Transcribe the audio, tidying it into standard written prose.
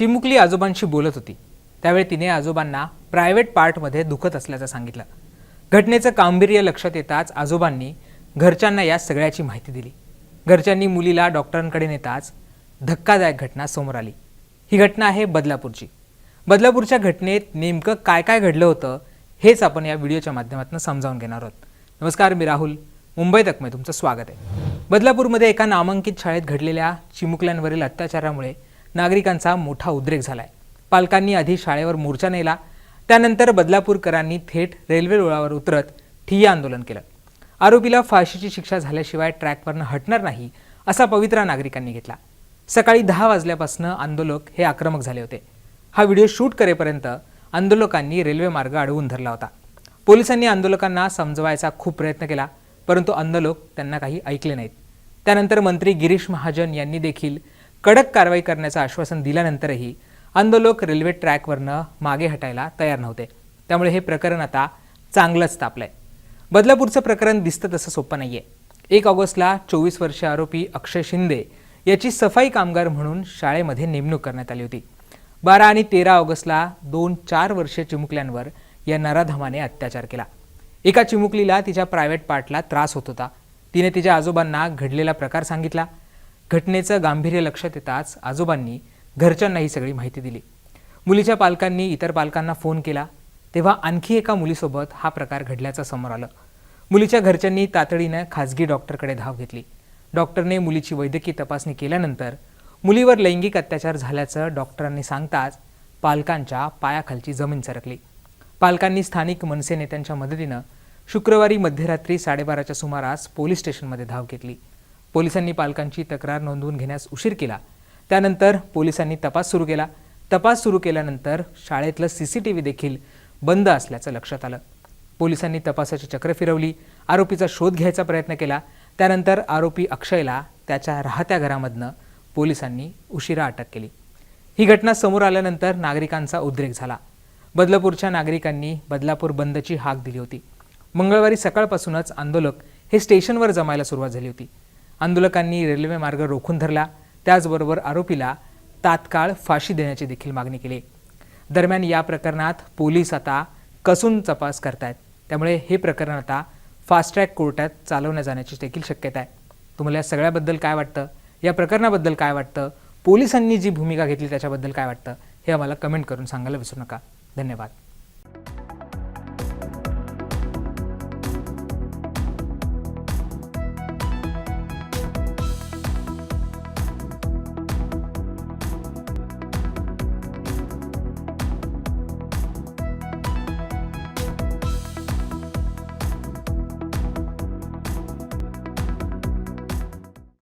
चिमुकली आजोबांशी बोलत होती। त्यावेळी तिने आजोबांना प्रायव्हेट पार्टमध्ये दुखत असल्याचं सांगितलं। घटनेचं गांभीर्य लक्षात येताच आजोबांनी घरच्यांना या सगळ्याची माहिती दिली। घरच्यांनी मुलीला डॉक्टरांकडे नेताच धक्कादायक घटना समोर आली। ही घटना आहे बदलापूरची। बदलापूरच्या घटनेत नेमकं काय काय घडलं होतं हेच आपण या व्हिडिओच्या माध्यमातून समजावून घेणार आहोत। नमस्कार, मी राहुल, मुंबई तक में तुमचं स्वागत आहे। बदलापूरमध्ये एका नामांकित शाळेत घडलेल्या चिमुकल्यांवरील अत्याचारामुळे नागरिकांचा मोठा उद्रेक झालाय। पालकांनी आधी शाळेवर मोर्चा नेला, त्यानंतर बदलापूरकरांनी थेट रेल्वे रुळावर उतरत ठिय्या आंदोलन केलं। आरोपीला फाशीची शिक्षा झाल्याशिवाय ट्रॅकवरनं हटणार नाही असा पवित्रा नागरिकांनी घेतला। सकाळी 10 वाजल्यापासून आंदोलक हे आक्रमक झाले होते। हा व्हिडिओ शूट करेपर्यंत आंदोलकांनी रेल्वे मार्ग अडवून धरला होता। पोलिसांनी आंदोलकांना समजवायचा खूप प्रयत्न केला, परंतु आंदोलक त्यांना काही ऐकले नाहीत। त्यानंतर मंत्री गिरीश महाजन यांनी देखील कडक कारवाई करण्याचं आश्वासन दिल्यानंतरही आंदोलक रेल्वे ट्रॅकवरनं मागे हटायला तयार नव्हते। त्यामुळे हे प्रकरण आता चांगलंच तापलंय। बदलापूरचं प्रकरण दिसतं तसं सोपं नाहीये। 1 ऑगस्टला 24 वर्षीय आरोपी अक्षय शिंदे याची सफाई कामगार म्हणून शाळेमध्ये नेमणूक करण्यात आली होती। 12 आणि 13 ऑगस्टला 2-4 वर्षीय चिमुकल्यांवर या नराधमाने अत्याचार केला। एका चिमुकलीला तिच्या प्रायव्हेट पार्टला त्रास होत होता। तिने तिच्या आजोबांना घडलेला प्रकार सांगितला। घटनेचं गांभीर्य लक्षात येताच आजोबांनी घरच्यांना ही सगळी माहिती दिली। मुलीच्या पालकांनी इतर पालकांना फोन केला, तेव्हा आणखी एका मुलीसोबत हा प्रकार घडल्याचं समोर आलं। मुलीच्या घरच्यांनी तातडीनं खासगी डॉक्टरकडे धाव घेतली। डॉक्टरने मुलीची वैद्यकीय तपासणी केल्यानंतर मुलीवर लैंगिक अत्याचार झाल्याचं डॉक्टरांनी सांगताच पालकांच्या पायाखालची जमीन सरकली। पालकांनी स्थानिक मनसे नेत्यांच्या मदतीनं शुक्रवारी मध्यरात्री 12:30च्या सुमारास पोलीस स्टेशनमध्ये धाव घेतली। पोलिसांनी पालकांची तक्रार नोंदवून घेण्यास उशीर केला। त्यानंतर पोलिसांनी तपास सुरू केला। तपास सुरू केल्यानंतर शाळेतलं CCTV देखील बंद असल्याचं लक्षात आलं। पोलिसांनी तपासाची चक्र फिरवली, आरोपीचा शोध घ्यायचा प्रयत्न केला। त्यानंतर आरोपी अक्षयला त्याच्या राहत्या घरामधनं पोलिसांनी उशिरा अटक केली। ही घटना समोर आल्यानंतर नागरिकांचा उद्रेक झाला। बदलापूरच्या नागरिकांनी बदलापूर बंदची हाक दिली होती। मंगळवारी सकाळपासूनच आंदोलक हे स्टेशनवर जमायला सुरुवात झाली होती। आंदोलकांनी रेल्वे मार्ग रोखून धरला, त्याचबरोबर आरोपीला तात्काळ फाशी देण्याची देखील मागणी केली। दरम्यान या प्रकरणात पोलीस आता कसून तपास करतायत, त्यामुळे हे प्रकरण आता फास्ट ट्रॅक कोर्टात चालवण्यात जाण्याची देखील शक्यता आहे। तुम्हाला या सगळ्याबद्दल काय वाटतं? या प्रकरणाबद्दल काय वाटतं? पोलिसांनी जी भूमिका घेतली त्याच्याबद्दल काय वाटतं? हे आम्हाला कमेंट करून सांगायला विसरू नका। धन्यवाद।